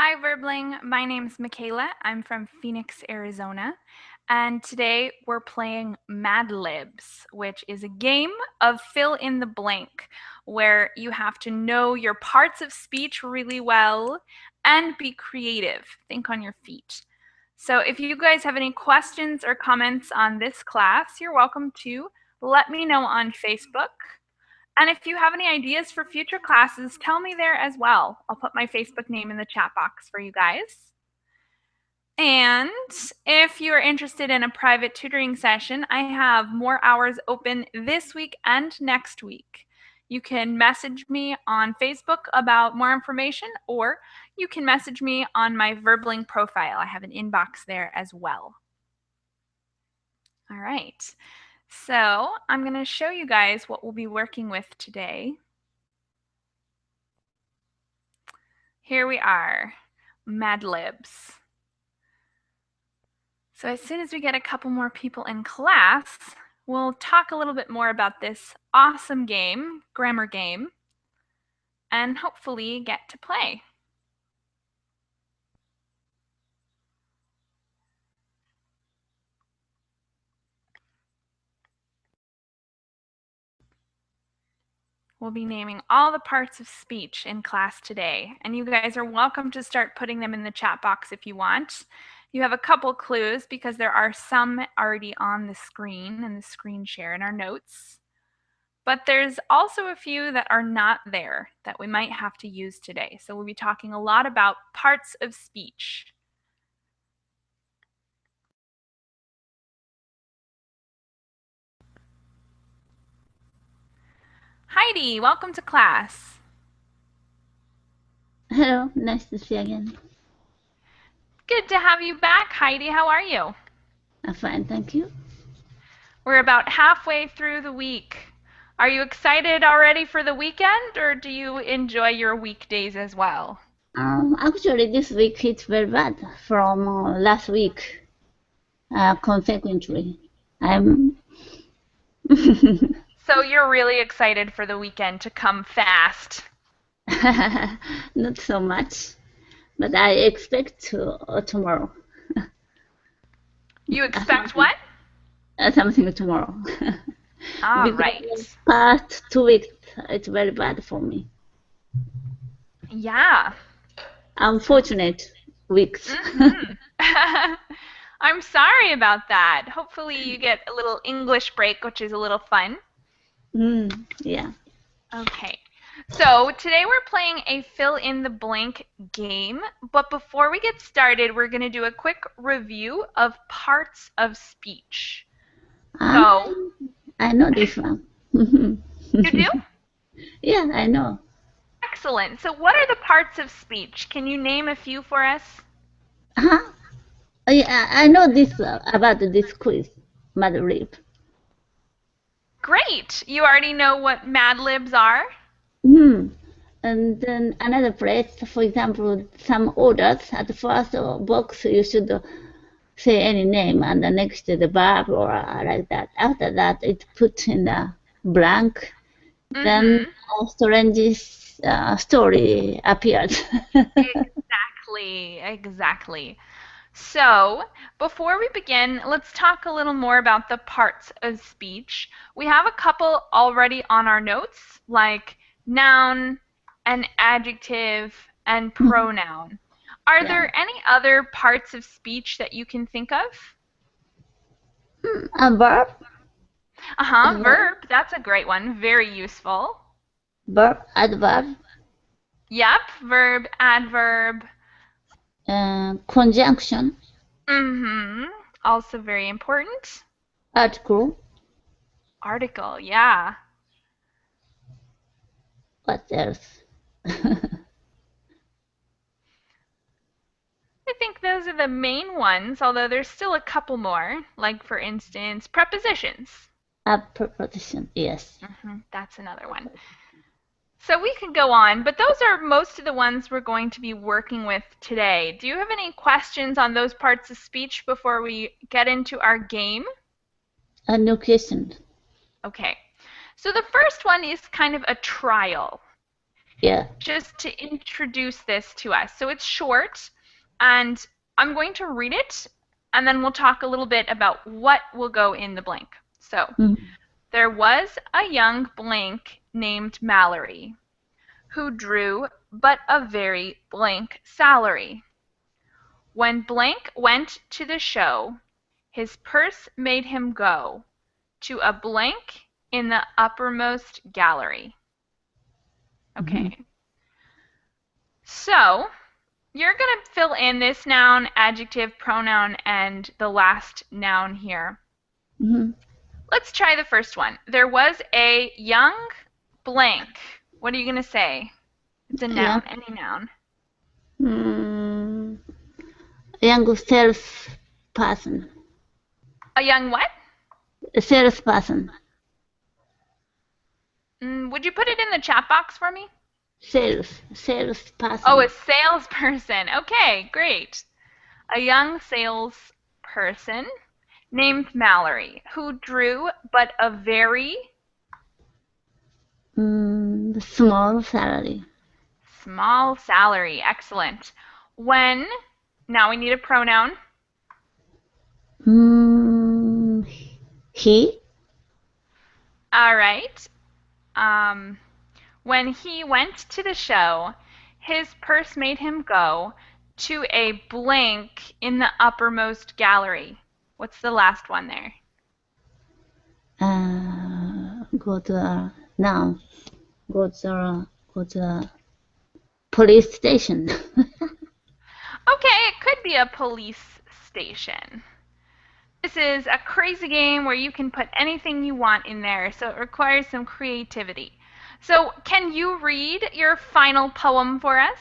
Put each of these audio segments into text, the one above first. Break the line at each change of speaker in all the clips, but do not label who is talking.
Hi, Verbling. My name's Michaela. I'm from Phoenix, Arizona. And today we're playing Madlibs, which is a game of fill in the blank, where you have to know your parts of speech really well and be creative. Think on your feet. So if you guys have any questions or comments on this class, you're welcome to let me know on Facebook. And if you have any ideas for future classes, tell me there as well. I'll put my Facebook name in the chat box for you guys. And if you're interested in a private tutoring session, I have more hours open this week and next week. You can message me on Facebook about more information, or you can message me on my Verbling profile. I have an inbox there as well. All right. So I'm going to show you guys what we'll be working with today. Here we are, Madlibs. So as soon as we get a couple more people in class, we'll talk a little bit more about this awesome game, grammar game, and hopefully get to play. We'll be naming all the parts of speech in class today, and you guys are welcome to start putting them in the chat box if you want. You have a couple clues because there are some already on the screen and the screen share in our notes. But there's also a few that are not there that we might have to use today. So we'll be talking a lot about parts of speech. Heidi, welcome to class.
Hello, nice to see you again.
Good to have you back, Heidi. How are you?
I'm fine, thank you.
We're about halfway through the week. Are you excited already for the weekend, or do you enjoy your weekdays as well?
Actually, this week it's very bad from last week. Consequently, I'm.
So you're really excited for the weekend to come fast.
Not so much, but I expect to tomorrow.
You expect what?
Something tomorrow.
All
Because
right.
past 2 weeks it's very bad for me.
Yeah.
Unfortunate weeks.
I'm sorry about that. Hopefully you get a little English break, which is a little fun.
Yeah.
Okay. So today we're playing a fill in the blank game, but before we get started, we're going to do a quick review of parts of speech. So,
I know this one.
you do?
Yeah, I know.
Excellent. So what are the parts of speech? Can you name a few for us?
Huh? Yeah, I know this about this quiz, Madlib.
Great. You already know what Madlibs are?
Hmm. And then another place, for example, some orders at the first box you should say any name, and the next the verb or like that. After that, it's put in the blank. Then a strange story appears.
Exactly. So, before we begin, let's talk a little more about the parts of speech. We have a couple already on our notes, like noun and adjective and pronoun. Are
Yeah.
there any other parts of speech that you can think of?
A verb,
Verb, that's a great one. Very useful.
adverb,
Yep, verb, adverb.
conjunction,
Also very important.
article.
Article, yeah.
What else?
I think those are the main ones, although there's still a couple more, like for instance, prepositions.
A preposition, yes.
That's another one. So we could go on, but those are most of the ones we're going to be working with today. Do you have any questions on those parts of speech before we get into our game?
A new question.
Okay. So the first one is kind of a trial.
Yeah.
just to introduce this to us. So it's short, and I'm going to read it, and then we'll talk a little bit about what will go in the blank. So,
Mm-hmm.
there was a young blank named Mallory, who drew but a very blank salary. When blank went to the show, his purse made him go to a blank in the uppermost gallery.
Mm-hmm.
Okay, so you're going to fill in this noun, adjective, pronoun, and the last noun here.
Mm-hmm.
Let's try the first one. There was a young blank. What are you going to say? It's a
Young,
noun, any noun.
mm, young salesperson.
A young what?
Salesperson.
Would you put it in the chat box for me? Oh, a
Salesperson.
salesperson. Okay, great. A young salesperson named Mallory who drew but a very
Small salary.
small salary. Excellent. When, now we need a pronoun.
Mm, he.
All right. Um, when he went to the show, his purse made him go to a blank in the uppermost gallery. What's the last one there?
Go to now. Go to police station.
Okay, it could be a police station. This is a crazy game where you can put anything you want in there, so it requires some creativity. So, can you read your final poem for us?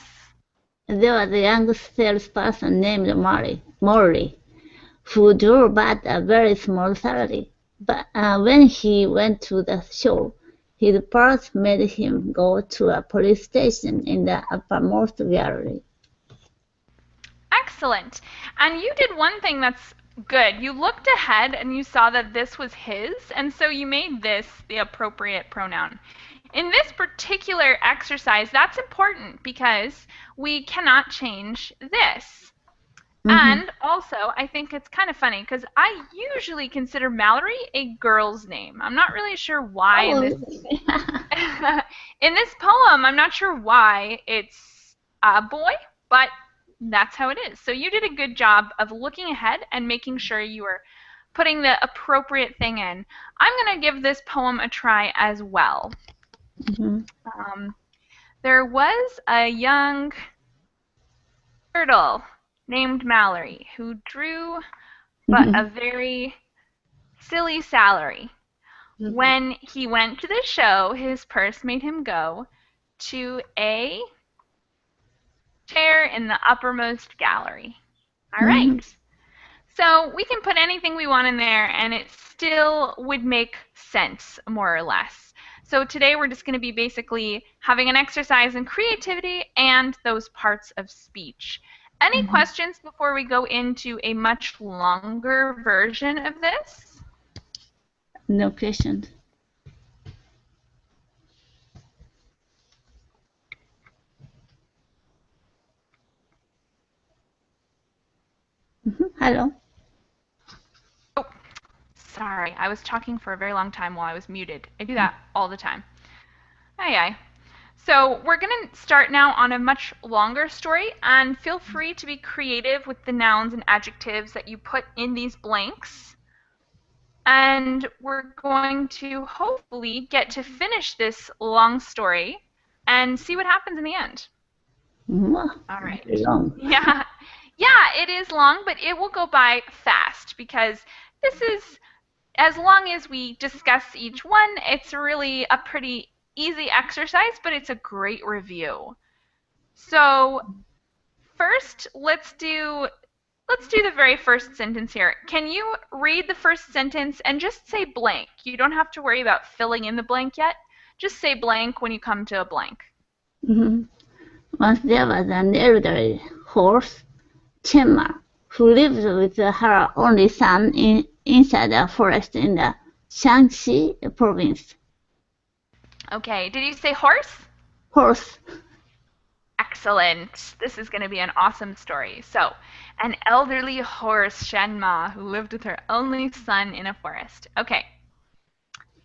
There was a young salesperson named Morley, who drew but a very small salary. But when he went to the show, his purse made him go to a police station in the uppermost gallery.
Excellent. And you did one thing that's good. You looked ahead and you saw that this was his, and so you made this the appropriate pronoun. In this particular exercise, that's important because we cannot change this.
Mm-hmm.
And also, I think it's kind of funny because I usually consider Mallory a girl's name. I'm not really sure why in
Oh,
this in this poem, I'm not sure why it's a boy, but that's how it is. So you did a good job of looking ahead and making sure you were putting the appropriate thing in. I'm going to give this poem a try as well.
mm-hmm.
Um, there was a young turtle named Mallory who drew but a very silly salary. When he went to the show, his purse made him go to a chair in the uppermost gallery. All
Mm-hmm.
right. So we can put anything we want in there and it still would make sense, more or less. So today we're just going to be basically having an exercise in creativity and those parts of speech. Any
Mm-hmm.
questions before we go into a much longer version of this?
No questions. Mm-hmm. Hello.
Oh, sorry. I was talking for a very long time while I was muted. I do that all the time. Aye, aye. So we're going to start now on a much longer story, and feel free to be creative with the nouns and adjectives that you put in these blanks. And we're going to hopefully get to finish this long story and see what happens in the end.
Wow,
All
very
right.
long.
Yeah. Yeah, it is long, but it will go by fast because this is, as long as we discuss each one, it's really a pretty easy exercise, but it's a great review. So first, let's do the very first sentence here. Can you read the first sentence and just say blank? You don't have to worry about filling in the blank yet. Just say blank when you come to a blank.
Mm-hmm. Once there was an elderly horse, Chema, who lived with her only son inside a forest in the Shanxi province.
Okay, did you say horse?
Horse.
Excellent. This is going to be an awesome story. So, an elderly horse, Shenma, who lived with her only son in a forest. Okay.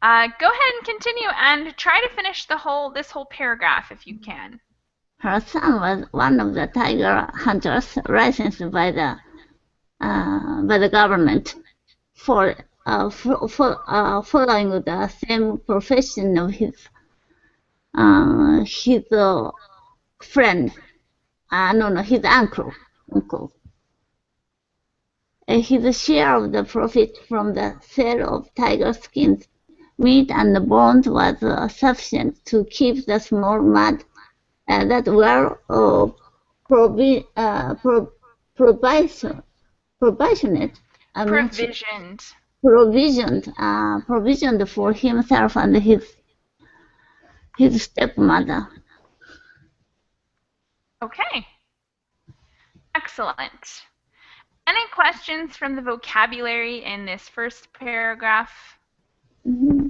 Go ahead and continue and try to finish this whole paragraph if you can.
Her son was one of the tiger hunters licensed by the government for, following the same profession of his friend. No, his uncle. His share of the profit from the sale of tiger skins, meat, and bones was sufficient to keep the small mud that were provisioned,
Provisioned.
provisioned for himself and his stepmother.
Okay. Excellent. Any questions from the vocabulary in this first paragraph?
Mm-hmm.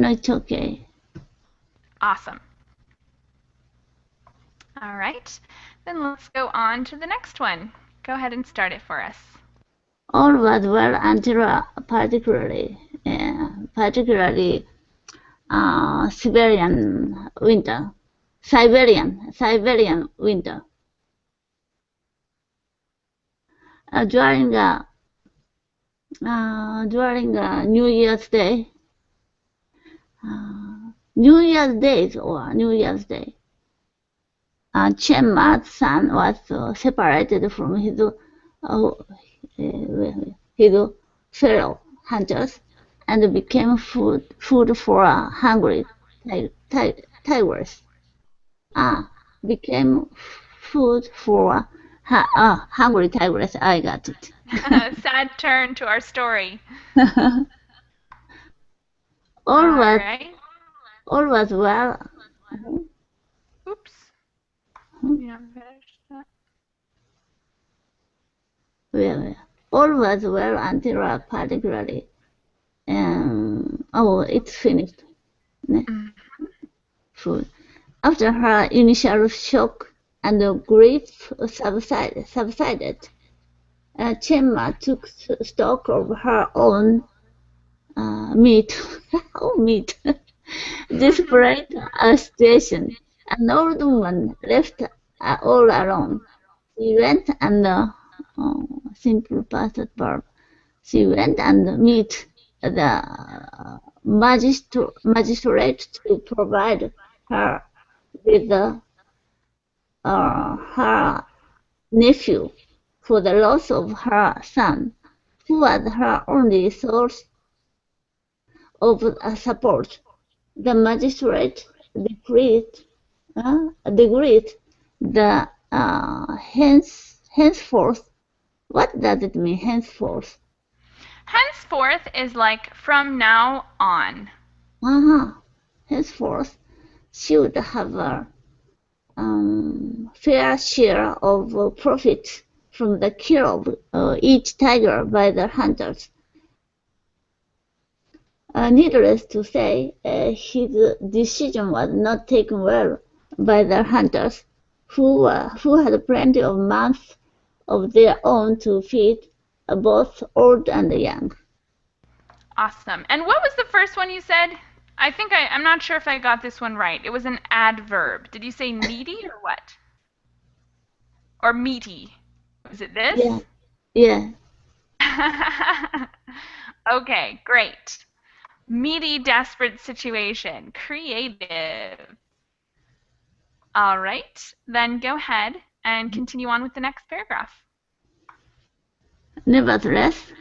No, it's okay.
Awesome. All right. Then let's go on to the next one. Go ahead and start it for us.
All was well until particularly Siberian winter. Siberian winter. During New Year's Day, New Year's Day, Chen Ma's son was separated from his fellow hunters and became food for hungry tigers. Became food for hungry tigers. I got it.
Sad turn to our story.
All
right.
was well.
Oops. You not finished that.
Well, all was well until particularly. It's finished. Food. After her initial shock and grief subsided, Chenma took stock of her own meat. Desperate situation. An old woman left all alone. She went and simple past verb. She went and meet the magistrate to provide her with her nephew for the loss of her son, who was her only source of support. The magistrate decreed the henceforth. What does it mean, henceforth?
Henceforth is like from now on.
Henceforth, she would have a fair share of profit from the kill of each tiger by the hunters. Needless to say, his decision was not taken well by the hunters, who had plenty of months of their own to feed both old and young.
Awesome. And what was the first one you said? I'm not sure if I got this one right. It was an adverb. Did you say needy or what? Or meaty? Was it this?
Yeah.
Okay, great. Meaty, desperate situation. Creative. All right. Then go ahead and continue on with the next paragraph.
Nevertheless,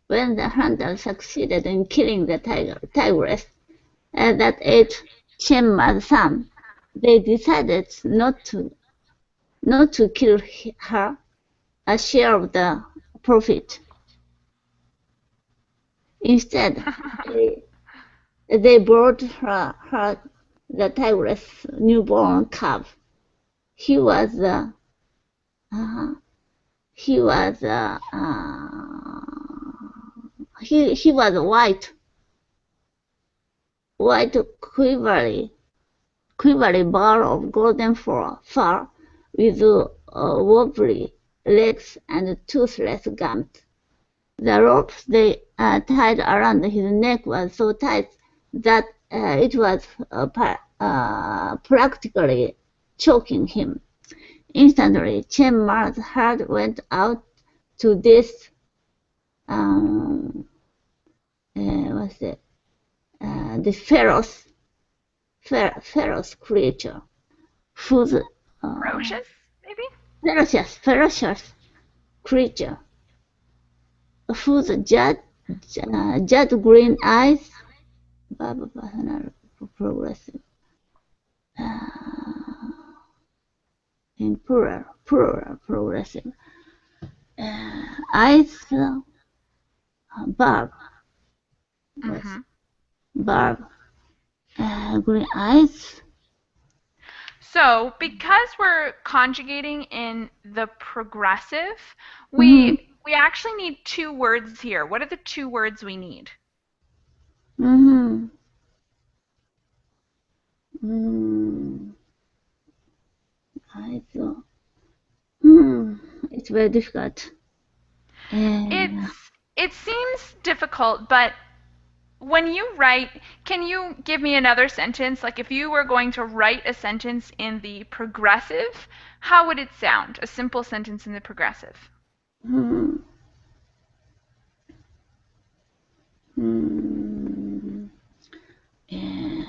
when the hunter succeeded in killing the tigress that ate Chenma's son, they decided not to kill her, a share of the profit. Instead, they brought her the tigress' newborn cub. He was white. white quivery bar of golden fur with wobbly legs and toothless gums. The rope they tied around his neck was so tight that it was practically choking him. Instantly, Chen Ma's heart went out to this what's it? The ferocious creature whose
Ferocious, maybe?
ferocious creature whose jet green eyes, progressive, progressive, eyes, barb,
Mm-hmm.
barb, green eyes.
So, because we're conjugating in the progressive,
Mm-hmm.
we actually need two words here. What are the two words we need?
Mm-hmm. Mm, I thought, it's very difficult. Uh,
It seems difficult, but when you write, can you give me another sentence? Like if you were going to write a sentence in the progressive, how would it sound? A simple sentence in the progressive.
hmm, hmm, yeah.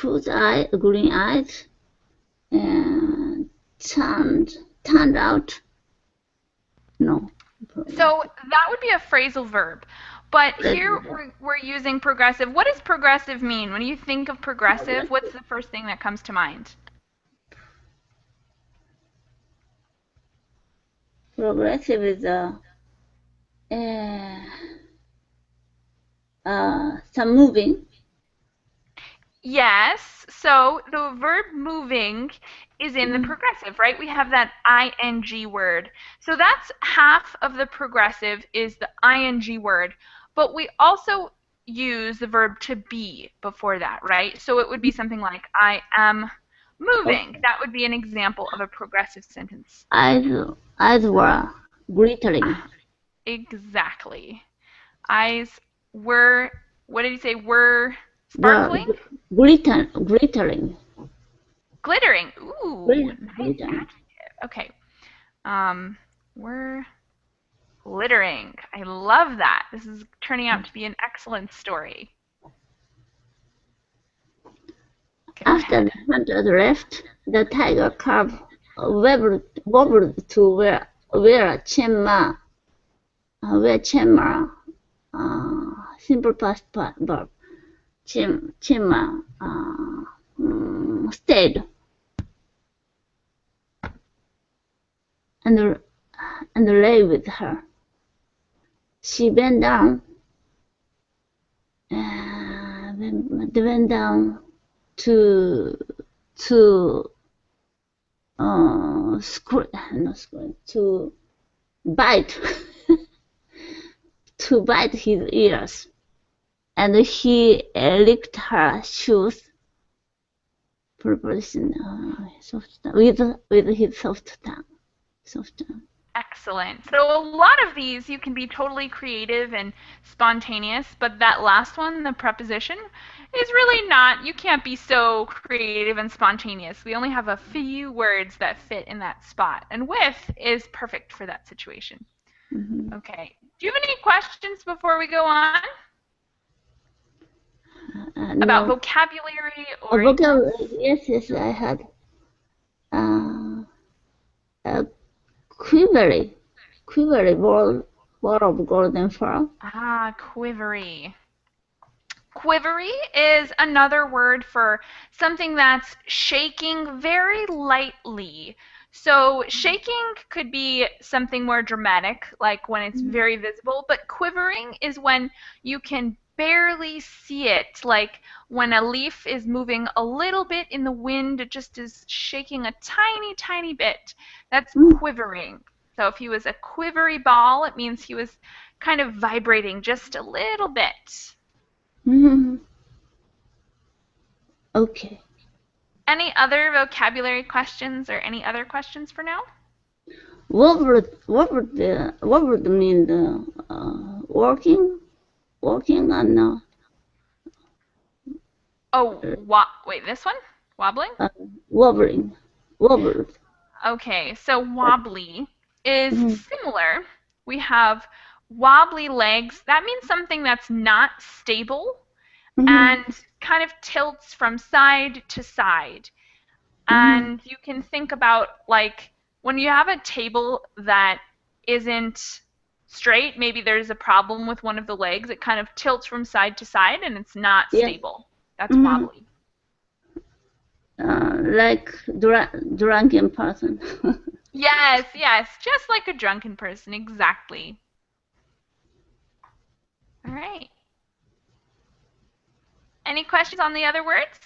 Whose eye, green eyes, and turned out. No.
So that would be a phrasal verb. But here we're using progressive. What does progressive mean? When you think of progressive, what's the first thing that comes to mind?
Progressive is uh, some moving.
Yes. So the verb moving is in the
Mm,
progressive, right? We have that ing word. So that's half of the progressive is the ing word. But we also use the verb to be before that, right? So it would be something like I am moving.
okay.
That would be an example of a progressive sentence.
Eyes, eyes were glittering.
Exactly. Eyes were, what did you say, were
Were
sparkling?
glittering.
Glittering. Ooh, nice
Glittering.
adjective. Okay. Um, we're glittering. I love that. This is turning out to be an excellent story. Go
After
ahead.
the hunters left, the tiger cub wobbled to where Chenma, simple past verb, Chenma stayed and, and lay with her. She bent down, went down to to to bite to bite his ears, and he licked her shoes preparation with his soft tongue.
Excellent. So a lot of these you can be totally creative and spontaneous, but that last one, the preposition, is really not. You can't be so creative and spontaneous. We only have a few words that fit in that spot, and with is perfect for that situation.
Mm-hmm.
Okay. Do you have any questions before we go on about
No,
vocabulary
a
or anything else?
vocabulary. Yes, yes, I had uh, a quivery ball of golden fur.
Ah, quivery. Quivery is another word for something that's shaking very lightly. So, shaking could be something more dramatic, like when it's very visible, but quivering is when you can barely see it, like when a leaf is moving a little bit in the wind, it just is shaking a tiny, tiny bit. That's
Mm,
quivering. So if he was a quivery ball, it means he was kind of vibrating just a little bit.
Mm-hmm. Okay.
Any other vocabulary questions or any other questions for now?
What would mean the walking on
Oh, wait, this one? Wobbling?
uh, wobbling wobbled.
Okay, so wobbly is
Mm-hmm.
similar. We have wobbly legs. That means something that's not stable
Mm-hmm.
and kind of tilts from side to side.
Mm-hmm.
And you can think about like when you have a table that isn't straight, maybe there's a problem with one of the legs. It kind of tilts from side to side and it's not
Yeah.
stable. That's
Mm-hmm.
wobbly.
Like drunken person.
Yes, yes, just like a drunken person, exactly. All right. Any questions on the other words?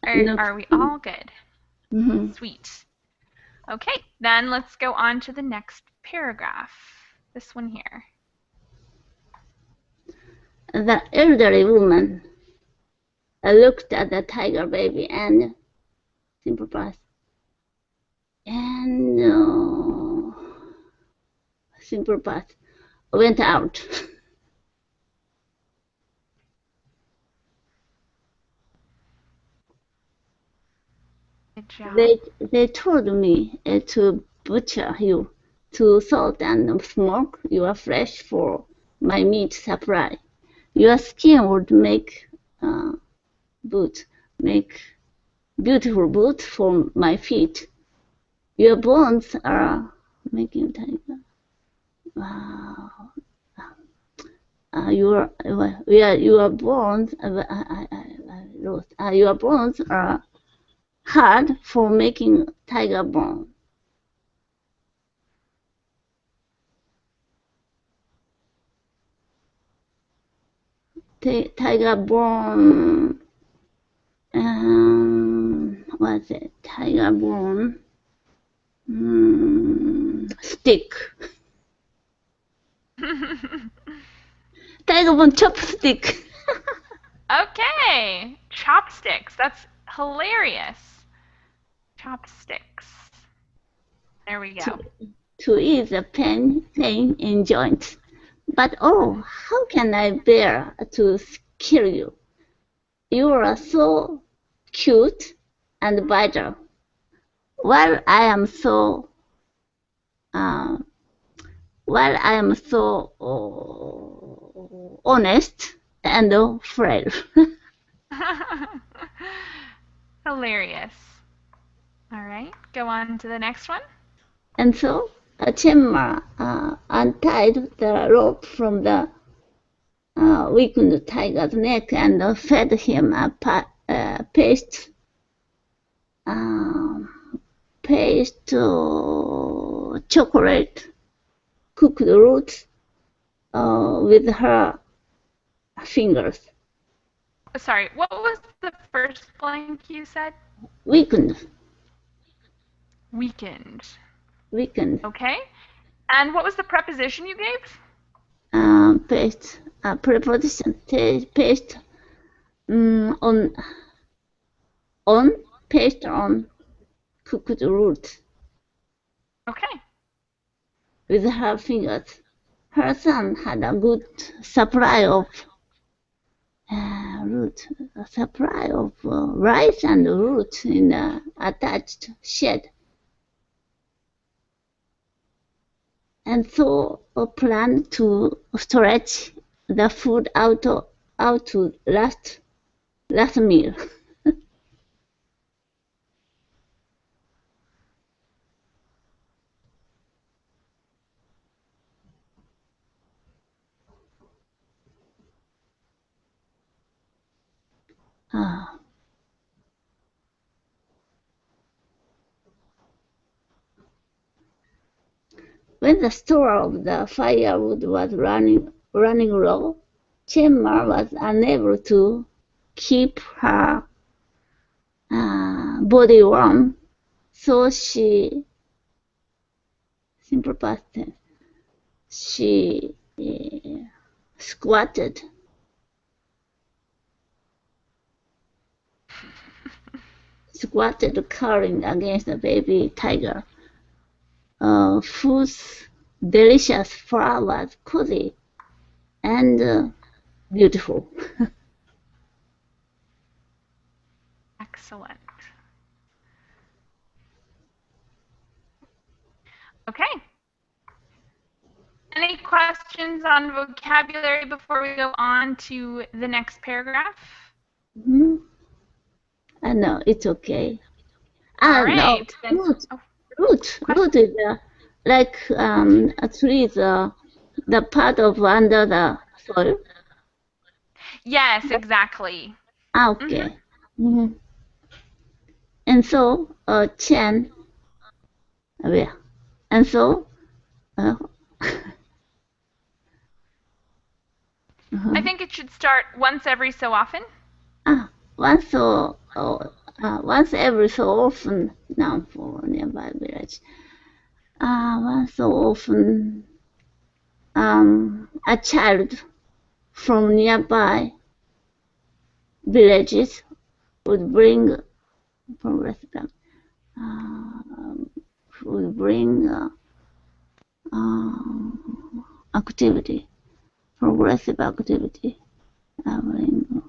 Or
No.
are we all good?
Mm-hmm.
Sweet. Okay, then let's go on to the next paragraph. This one here.
The elderly woman looked at the tiger baby and sympathized. And sympathized went out.
Good job.
They told me to butcher you, to salt and smoke your flesh for my meat supply. Your skin would uh, boot, make beautiful boots for my feet. Your bones are making tiger. Wow. Your bones, your bones are hard for making tiger bone. Tiger bone. What's it? Tiger bone. Stick. Tiger bone chopstick.
Okay, chopsticks. That's hilarious. Chopsticks. There we
to
go.
to ease the pain in joints. But oh, how can I bear to kill you? You are so cute and vital. While I am so uh, honest and frail.
Hilarious. All right, go on to the next one.
And so Chenma untied the rope from the weakened tiger's neck and fed him a um, paste chocolate cooked roots with her fingers.
Sorry, what was the first blank you said?
Weakened,
Weakened.
weakened.
Okay. And what was the preposition you gave?
Paste preposition paste on on paste on cooked root
Okay.
with her fingers. Her son had a good supply of root, a supply of rice and root in the attached shed, and so planned to stretch the food out to last meal. Ah. When the store of the firewood was running low, Chenma was unable to keep her body warm, so she Simple past tense. She squatted. Squatted cowering against the baby tiger, whose delicious fur was cozy and beautiful.
Excellent. Okay. Any questions on vocabulary before we go on to the next paragraph?
Mhm. No, it's okay.
All
No,
right. Then, oh,
root
question.
is like a tree is the part of under the soil.
Yes, exactly. Mm-hmm.
Okay. hmm And so, Chen, yeah. And so, uh,
I think it should start once every so often.
ah, once every so often, now for nearby village. Once so often, a child from nearby villages would bring progress back, would bring activity, progressive activity, bring,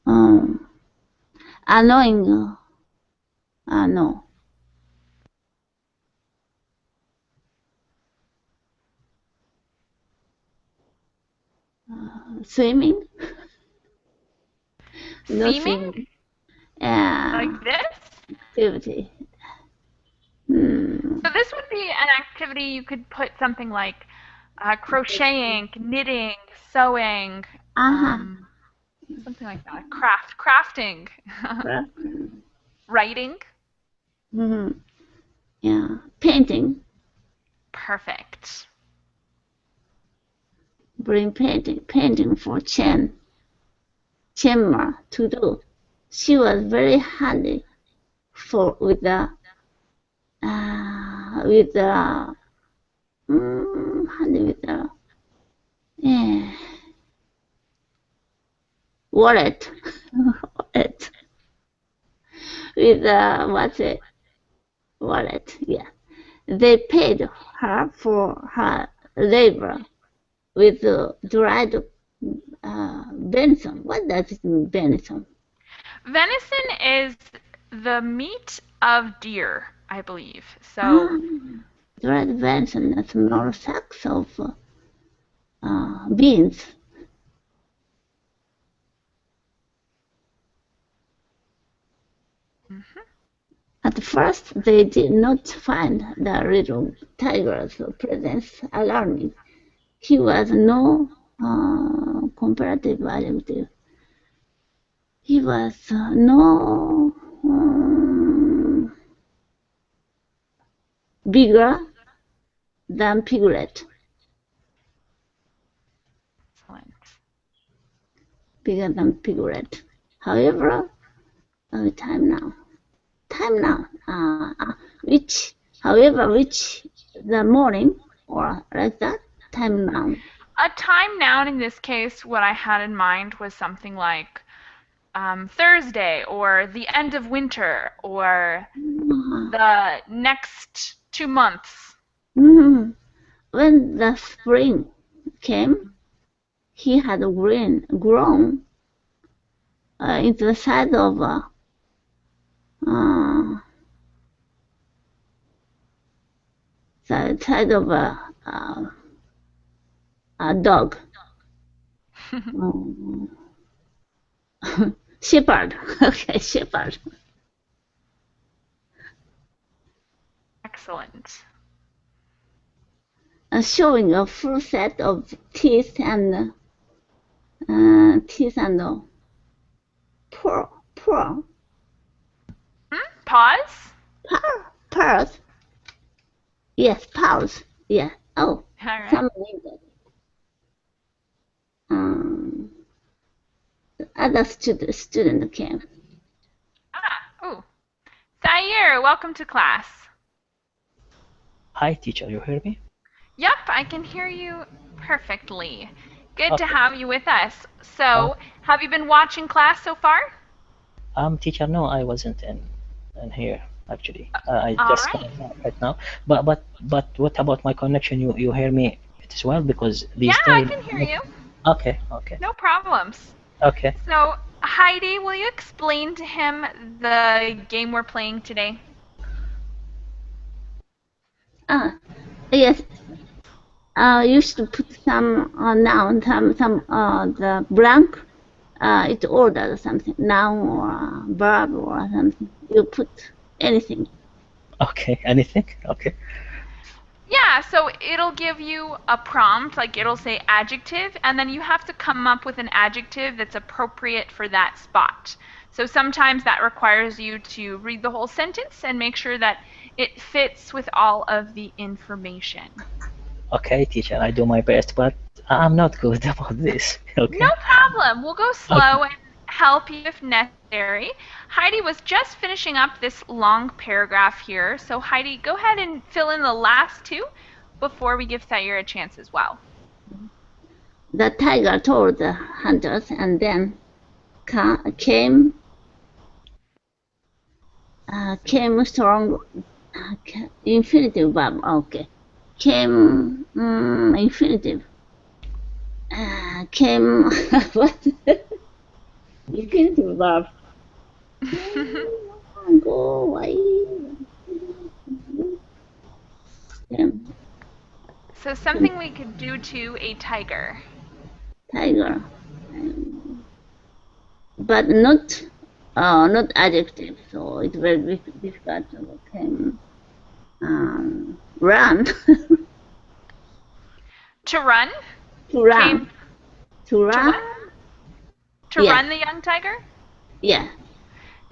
um, annoying, no, swimming, no
Seeming
swimming,
like
uh,
this.
activity. Hmm.
So this would be an activity you could put something like crocheting, knitting, sewing,
Uh-huh.
um, something like that. Crafting, writing.
hmm Yeah, painting,
Perfect.
bring painting for Chenma to do. She was very handy for with the handy with the yeah, wallet wallet with what's it wallet, yeah. They paid her for her labor with dried venison. What does it mean, venison?
Venison is the meat of deer, I believe. So,
Ah, dried venison, that's small sacks of beans.
mhm.
At first, they did not find the little tiger's presence alarming. He was no comparative adjective. He was no bigger than Piglet.
Excellent.
Bigger than Piglet. However, time now. Time now. Which the morning or like that. Time now.
A time noun in this case, what I had in mind was something like Thursday or the end of winter or the next 2 months.
Mhm. When the spring came, he had grown into the size of uh, the size of a dog. Um, shepherd. Okay, shepherd.
Excellent.
Showing a full set of teeth and pearl,
Pause.
pearls. Yes, pearls. Yeah. Oh,
All right.
some needed. Um, other student came.
Oh. Zaire, welcome to class.
Hi, teacher, you hear me?
Yep, I can hear you perfectly. Good to
Okay.
have you with us.
Uh,
So, have you been watching class so far?
teacher, no, I wasn't in here actually. I
All
just
right.
coming out right now. But what about my connection? You hear me it as well because
Yeah,
these
I
days.
can hear you.
Okay, okay,
No problems.
okay.
So, Heidi, will you explain to him the game we're playing today?
Ah, yes. You should put some noun, the blank. It's order or something, noun or verb or something. You put anything.
Okay, anything? Okay,
Yeah, so it'll give you a prompt, like it'll say adjective, and then you have to come up with an adjective that's appropriate for that spot. So sometimes that requires you to read the whole sentence and make sure that it fits with all of the information.
okay, teacher, I do my best, but I'm not good about this.
No
Okay,
problem. We'll go
okay,
slow and help you if necessary. Heidi was just finishing up this long paragraph here. So, Heidi, go ahead and fill in the last two before we give Thayer a chance as well.
The tiger told the hunters, and then came strong infinitive verb. Okay, came infinitive. Came what? Infinitive verb. Go away.
So, something we could do to a tiger.
Tiger, but not adjective. So it's very difficult to run.
To run?
To run.
Came
To
to
run.
what? To
Yes.
run the young tiger?
Yeah.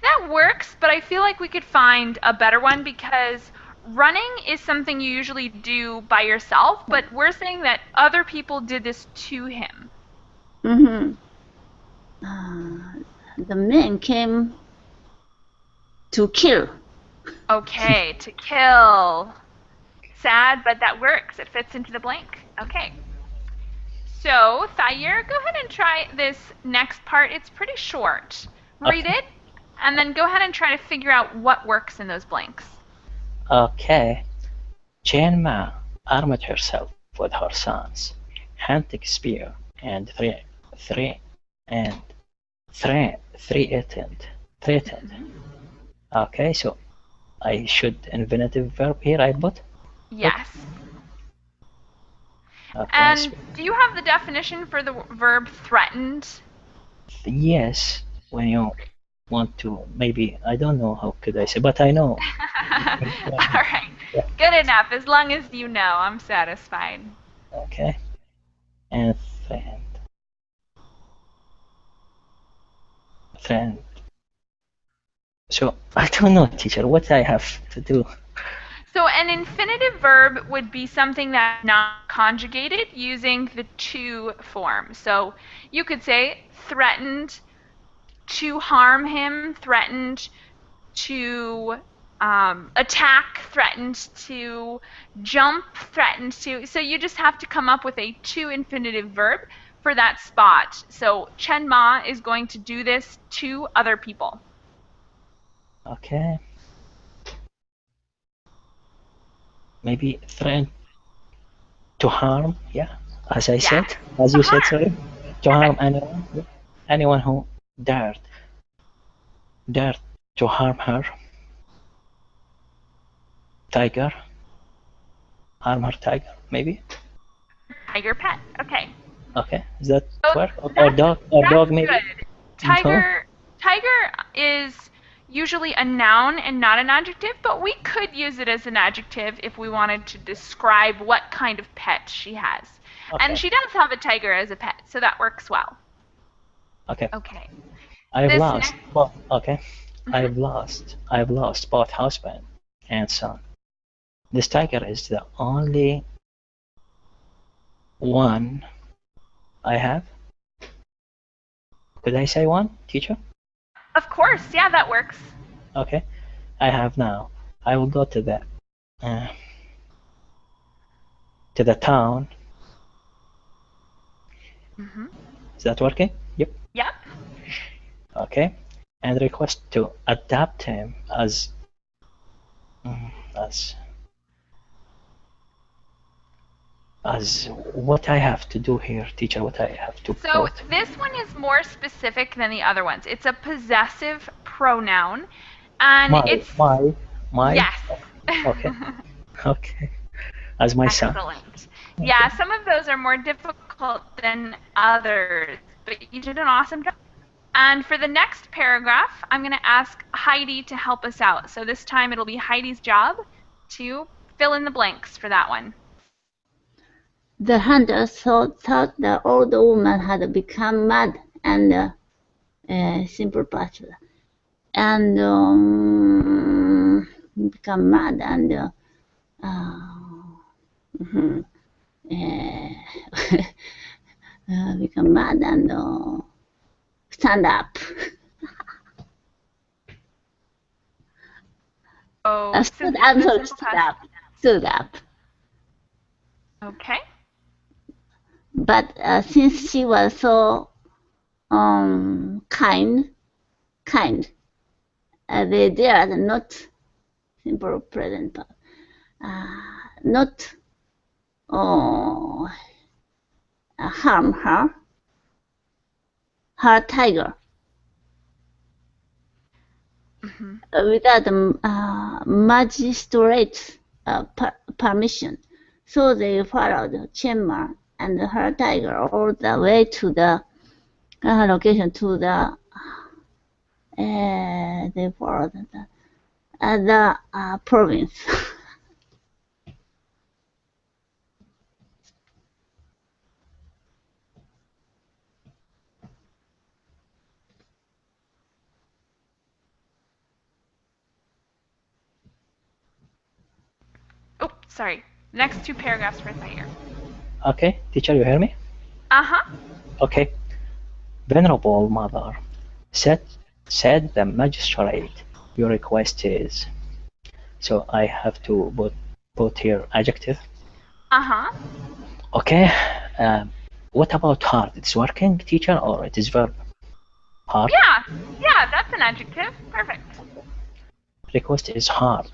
That works, but I feel like we could find a better one because running is something you usually do by yourself, but we're saying that other people did this to him.
Mm-hmm. The men came to kill.
Okay, to kill. Sad, but that works. It fits into the blank. Okay. So, Thayer, go ahead and try this next part. It's pretty short. Read
okay,
it, and then go ahead and try to figure out what works in those blanks.
okay. Jane Ma armed herself with her sons, hunting spear, and three, and threatened. Okay, so I should infinitive verb here I put
Yes.
okay,
And do you have the definition for the verb threatened?
yes, when you want to, maybe, I don't know how could I say, but I know.
All right.
Yeah,
Good enough. As long as you know, I'm satisfied.
okay, and friend, friend. So, I don't know, teacher, what I have to do.
So an infinitive verb would be something that's not conjugated using the to form. So you could say threatened to harm him, threatened to attack, threatened to jump, threatened to. So you just have to come up with a to infinitive verb for that spot. So Chen Ma is going to do this to other people.
Okay, maybe threaten to harm, yeah, as I
Yes.
said, as
To
you said,
harm.
sorry, to harm
Perfect.
anyone, yeah. Anyone who dared to harm her, tiger, harm her tiger, maybe.
Tiger pet. Okay.
Okay, is that
So
work?
that's
Or
that's
dog maybe?
good.
No.
Tiger is usually a noun and not an adjective, but we could use it as an adjective if we wanted to describe what kind of pet she has. And
Okay,
she does have a tiger as a pet, so that works well.
okay.
Okay.
I've
This
lost.
next
Well, okay.
mhm.
I've lost both husband and son. This tiger is the only one I have. Could I say one, teacher?
Of course, yeah, that works.
Okay. I have now. I will go to that. Uh, to the town. Is that working? Yep.
Yep.
Okay. And request to adapt him as what I have to do here, teacher. What I have to
So
put.
this one is more specific than the other ones. It's a possessive pronoun, and it's
my.
yes.
Okay. Okay. As my son.
Excellent. Yeah, some of those are more difficult than others, but you did an awesome job. And for the next paragraph, I'm going to ask Heidi to help us out. So this time it'll be Heidi's job to fill in the blanks for that one.
The hunter thought the old woman had become mad and simple past and become mad and become mad and stand up.
Oh,
Stood up.
Okay.
But since she was so kind, they dared not simple present, not harm her tiger. Without magistrate's permission. So they followed Chenma and her tiger all the way to the location to the they followed the province.
Oh, sorry. Next two paragraphs for Thayer.
Okay, teacher, you hear me? Okay. Venerable mother, said the magistrate, your request is. So I have to put here adjective. Okay. What about hard? It's working, teacher, or it is verb? Hard.
Yeah, that's an adjective. Perfect.
Request is hard.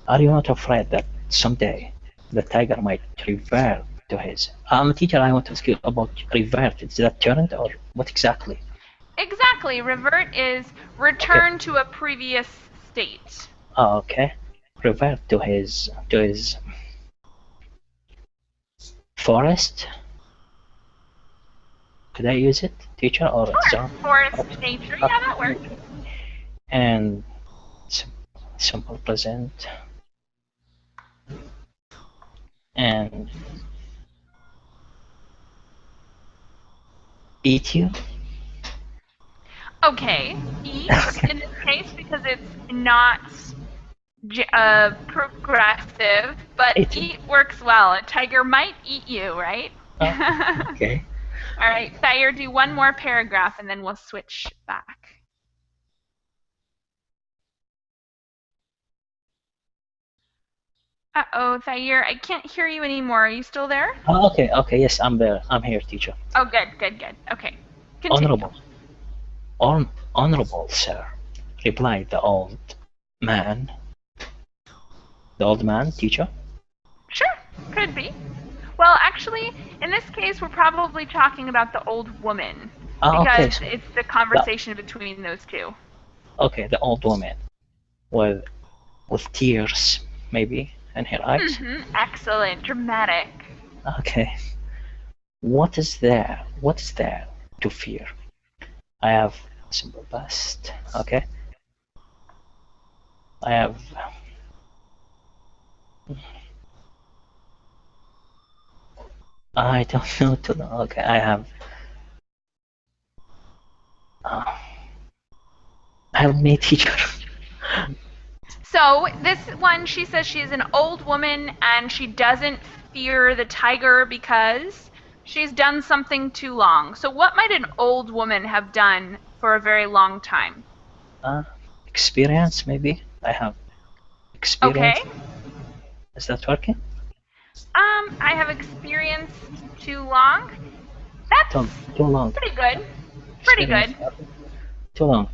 Are you not afraid that someday the tiger might revert to his? Teacher, I want to ask you about revert. Is that turned or what exactly?
Exactly. Revert is return to a previous state.
Okay. Revert to his forest. Could I use it, teacher, or
sure. Forest, nature. Yeah, that works.
And simple present. And eat you.
Okay, eat in this case because it's not progressive, but eat works well. A tiger might eat you, right?
Okay.
All right, Thayer, do one more paragraph and then we'll switch back. Uh-oh, Thayer, I can't hear you anymore. Are you still there?
Okay, yes, I'm there. I'm here, teacher.
Oh, good. Okay, continue.
Honorable sir, replied the old man. The old man, teacher?
Sure, could be. Well, actually, in this case, we're probably talking about the old woman. Because it's the conversation between those two.
Okay, the old woman. With tears, maybe, in her eyes.
Excellent, dramatic.
Okay. What is there to fear? I have simple past. Okay. I have I don't know to know. Okay, I have help me, teacher.
So this one, she says she is an old woman and she doesn't fear the tiger because she's done something too long. So what might an old woman have done for a very long time?
Experience, maybe. I have experience.
Okay.
Is that working?
I have experienced too long. That's
Too long.
pretty good. Pretty
Experience
good.
too long.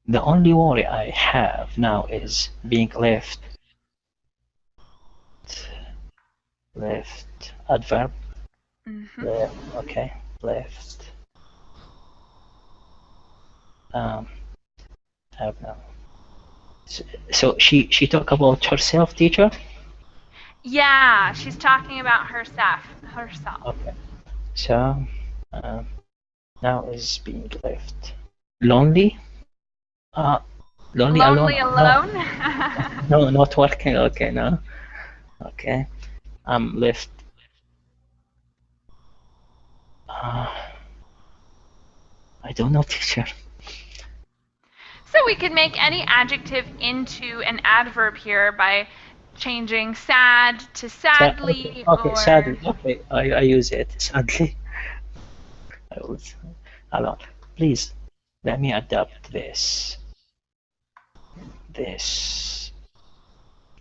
The only worry I have now is being left adverb. Left, okay, left. I don't know. So she talk about herself, teacher.
Yeah, she's talking about herself.
Okay. So now is being left. Lonely. Uh, lonely alone.
Lonely
No,
alone?
no, not working. Okay, no. Okay. I'm left. Uh, I don't know, teacher.
So we could make any adjective into an adverb here by changing sad to
Okay,
sadly
okay,
or
sadly. Okay, I use it. Sadly, I was alone. Please, let me adapt this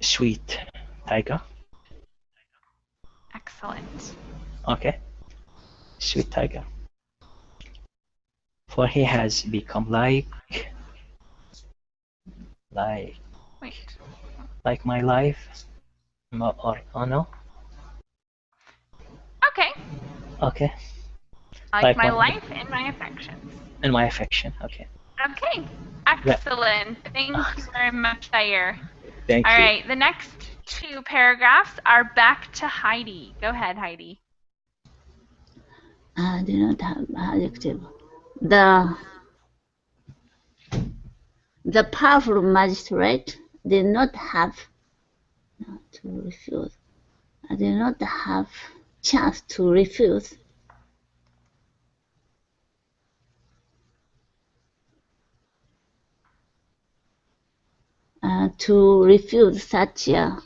sweet tiger.
excellent.
Okay, sweet tiger. For he has become like
Wait.
like my life, or oh no.
Okay.
Okay,
Like
like
my
my
life and my affections.
and my affection. Okay.
Okay.
That,
Excellent. Thank you very much, Zaire. All
thank you.
right. The next two paragraphs are back to Heidi. Go ahead, Heidi.
Do not have adjective. The powerful magistrate did not have to refuse. I did not have chance to refuse. To refuse such a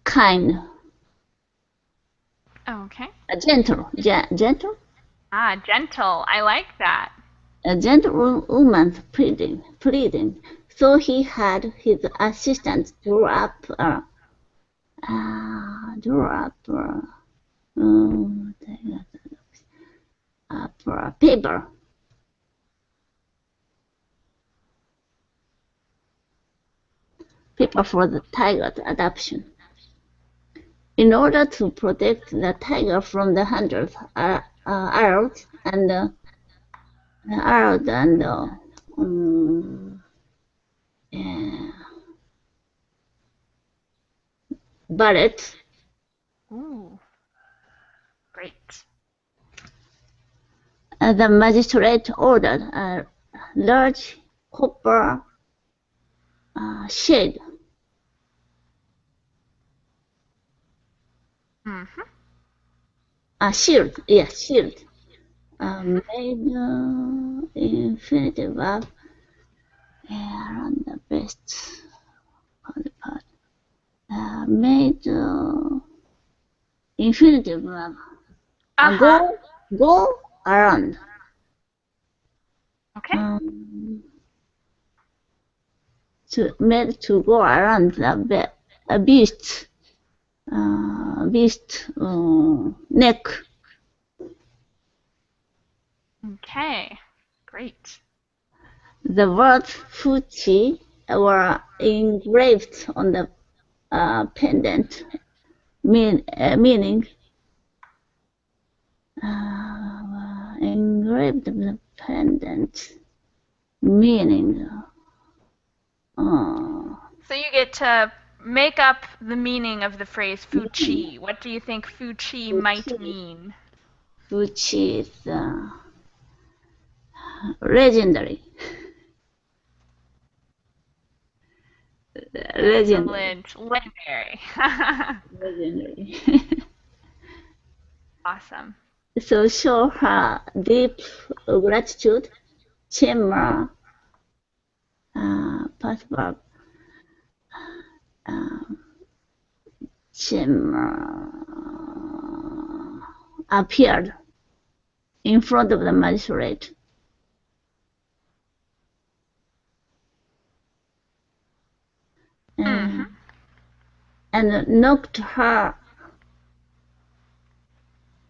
kind,
Okay.
gentle,
Gentle. I like that.
a gentlewoman's pleading. So he had his assistant draw up a paper for the tiger's adoption. In order to protect the tiger from the hunters' arrows and bullets,
Ooh. Great.
the magistrate ordered a large copper shield. Shield, yes, shield. Made infinitive verb around the best part. Made infinitive verb. Go around.
Okay.
Made to go around the beast neck.
Okay. Great.
The words Fuchi were engraved on the pendant, meaning engraved on the pendant, meaning.
So you get to make up the meaning of the phrase Fuchi. What do you think Fuchi might mean?
Fuchi is legendary. Legendary. Legendary.
Awesome.
So show her deep gratitude. Chema, past verb. Chema appeared in front of the magistrate. and knocked her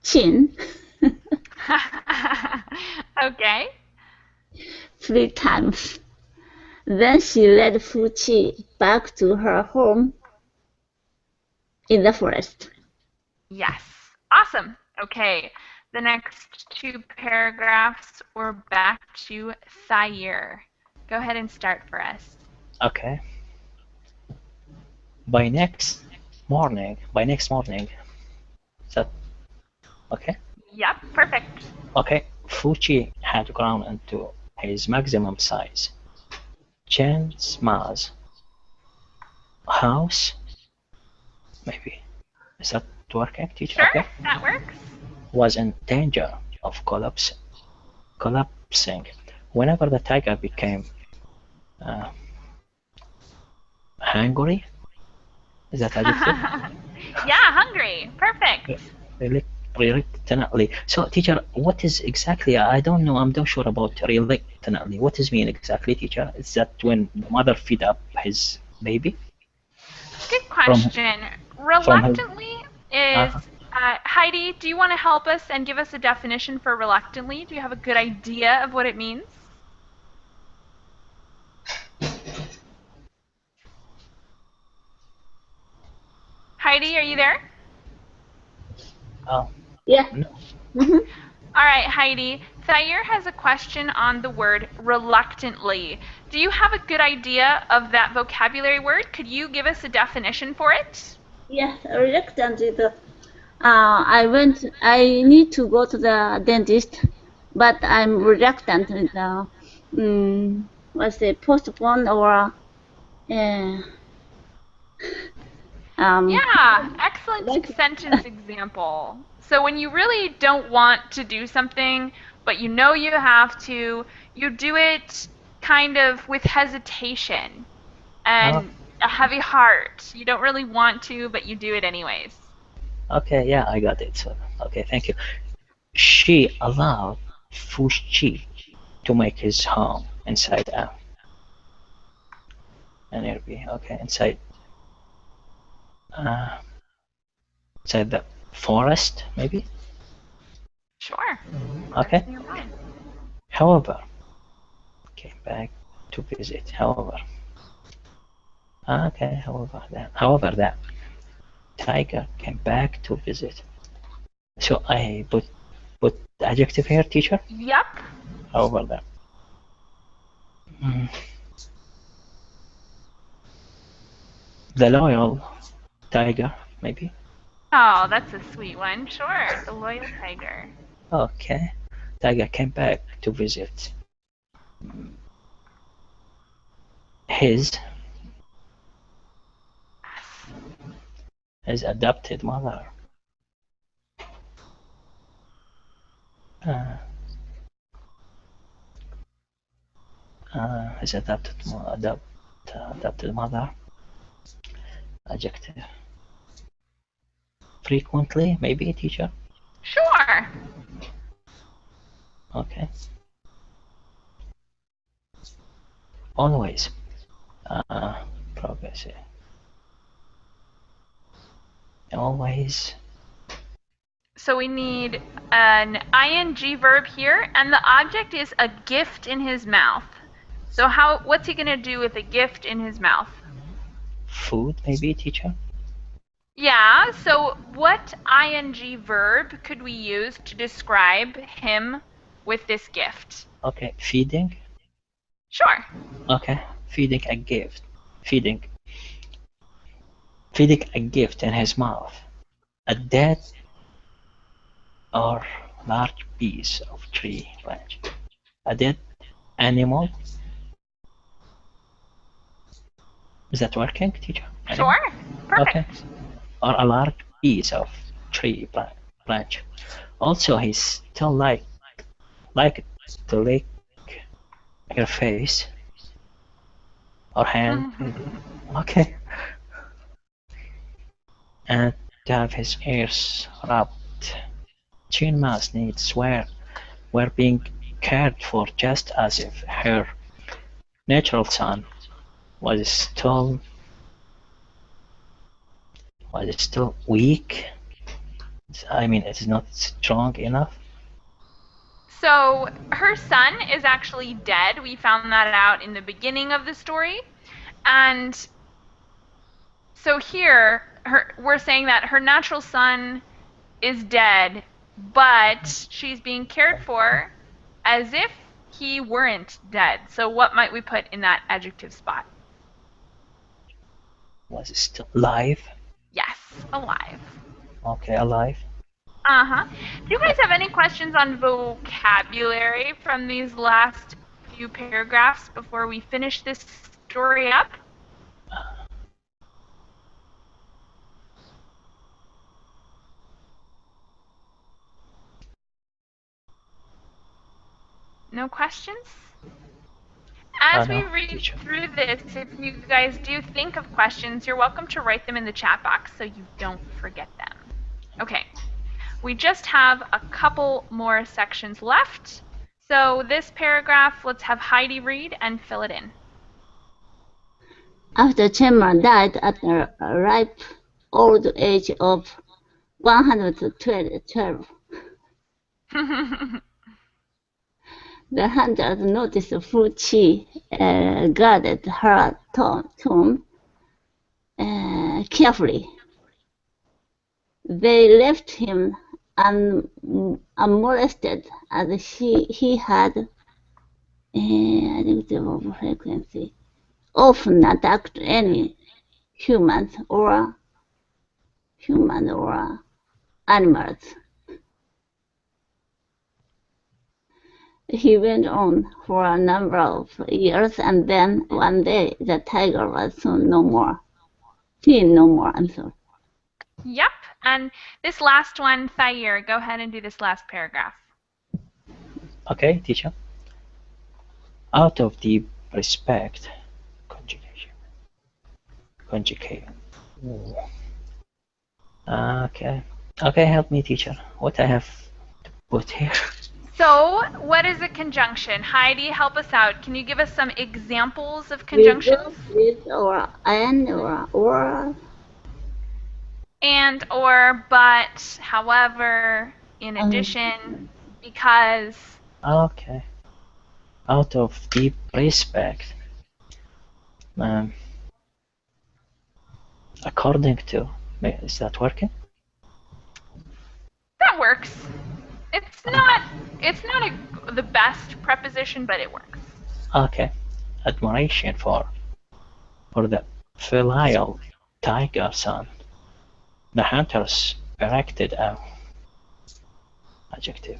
chin
Okay.
3 times. Then she led Fuchi back to her home in the forest.
Yes. Awesome. Okay. The next two paragraphs we're back to Thayer. Go ahead and start for us.
Okay. By next morning, is that okay?
Yep, perfect.
Okay, Fuchi had grown into his maximum size. Chen's ma's house, maybe, is that working, teacher?
Sure,
Okay,
that works.
was in danger of collapsing whenever the tiger became uh, hungry. Is that adjective?
Yeah, hungry. Perfect.
Reluctantly. So, teacher, what is exactly? I don't know. I'm not sure about reluctantly. What does mean exactly, teacher? Is that when the mother feed up his baby
Good
from
question.
his?
Reluctantly is
Uh,
Heidi, do you want to help us and give us a definition for reluctantly? Do you have a good idea of what it means? Heidi, are you there?
oh
Yeah.
no.
Mm-hmm.
All right, Heidi. Thayer has a question on the word reluctantly. Do you have a good idea of that vocabulary word? Could you give us a definition for it?
Yeah, reluctant is I need to go to the dentist, but I'm reluctant with what's it, postpone or uh,
Yeah, excellent
like,
sentence example. So when you really don't want to do something, but you know you have to, you do it kind of with hesitation
Oh,
and a heavy heart. You don't really want to, but you do it anyways.
okay, yeah, I got it. So, okay, thank you. She allowed Fushi to make his home inside an Airbnb. Okay, uh, inside the forest, maybe.
Sure. Forest
Okay.
nearby.
However, came back to visit. However, that tiger came back to visit. So I put adjective here, teacher.
Yep.
However, that mm, the loyal tiger, maybe.
Oh, that's a sweet one. Sure. The loyal tiger.
Okay, tiger came back to visit his his adopted mother. Uh, his adopted mother. Adjective. Frequently, maybe, teacher.
Sure.
Okay. Always. Progressive. Always.
So we need an ing verb here, and the object is a gift in his mouth. So what's he going to do with a gift in his mouth?
Food, maybe, teacher.
Yeah, so what ing verb could we use to describe him with this gift?
Okay, feeding.
Sure.
Okay, feeding a gift. Feeding. Feeding a gift in his mouth. A dead or large piece of tree branch. A dead animal. Is that working, teacher? Animal?
Sure.
Okay.
Perfect.
Or a large piece of tree branch. Also, he still like to lick your face or hand, maybe. Okay. And to have his ears rubbed. Chin Ma's needs were being cared for just as if her natural son was still Was it still weak? I mean, it's not strong enough.
So her son is actually dead. We found that out in the beginning of the story. And so here, we're saying that her natural son is dead, but she's being cared for as if he weren't dead. So what might we put in that adjective spot?
Was it still alive?
Yes, alive.
Okay, alive.
Uh-huh. Do you guys have any questions on vocabulary from these last few paragraphs before we finish this story up? No questions? As we read through this, if you guys do think of questions, you're welcome to write them in the chat box so you don't forget them. Okay, we just have a couple more sections left. So this paragraph, let's have Heidi read and fill it in.
After Chenma died at the ripe old age of 112, the hunters noticed Fu Qi guarded her tomb carefully. They left him unmolested as he had frequency often attacked any humans or animals. He went on for a number of years, and then one day the tiger was seen no more. I'm sorry.
Yep, and this last one, Thayer, go ahead and do this last paragraph.
Okay, teacher. Out of deep respect, conjugation. Okay. Okay, help me, teacher. What I have to put here?
So, what is a conjunction? Heidi, help us out. Can you give us some examples of conjunctions?
With or and or.
And, or, but, however, in addition, because.
Okay. Out of deep respect. According to. Is that working?
That works. It's not the best preposition, but it works.
Okay. Admiration for the filial tiger son. The hunters erected a adjective.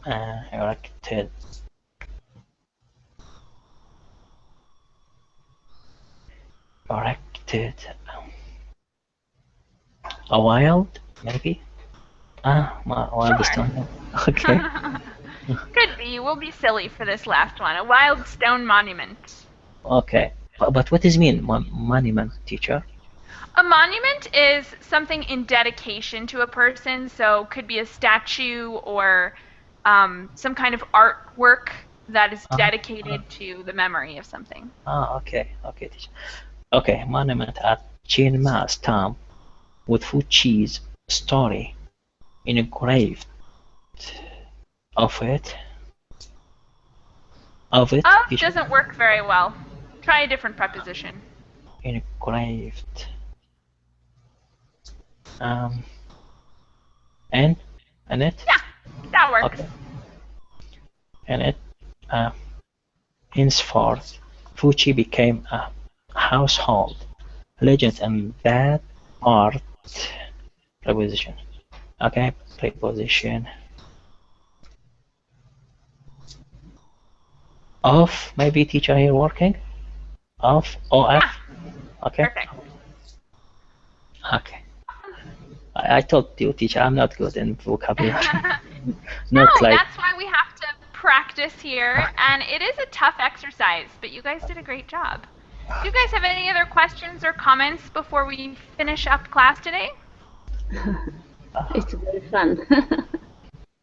Erected a wild, maybe? Wild stone. Okay.
Could be. We'll be silly for this last one. A wild stone monument.
Okay. But what does it mean, monument, teacher?
A monument is something in dedication to a person, so could be a statue or some kind of artwork that is dedicated to the memory of something.
Okay. Okay, teacher. Okay, monument at Chiang Mai's tomb with Fu Chi's story engraved of it.
Of doesn't work very well. Try a different preposition.
Engraved. And it?
Yeah, that works.
Okay. And it, henceforth, Fu Chi became a household legend and that art preposition. Okay, preposition. Of, maybe teacher here working? Of, OF?
Yeah.
Okay.
Perfect.
Okay. I told you, teacher, I'm not good in vocabulary.
No, that's why we have to practice here, and it is a tough exercise, but you guys did a great job. Do you guys have any other questions or comments before we finish up class today?
It's very fun.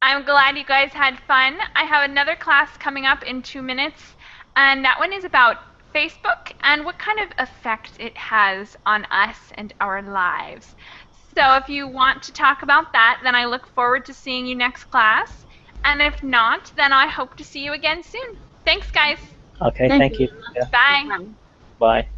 I'm glad you guys had fun. I have another class coming up in 2 minutes, and that one is about Facebook and what kind of effect it has on us and our lives. So if you want to talk about that, then I look forward to seeing you next class. And if not, then I hope to see you again soon. Thanks, guys.
Okay,
Thank
thank
you
you.
very
Yeah.
much.
Bye.
Bye.
Bye.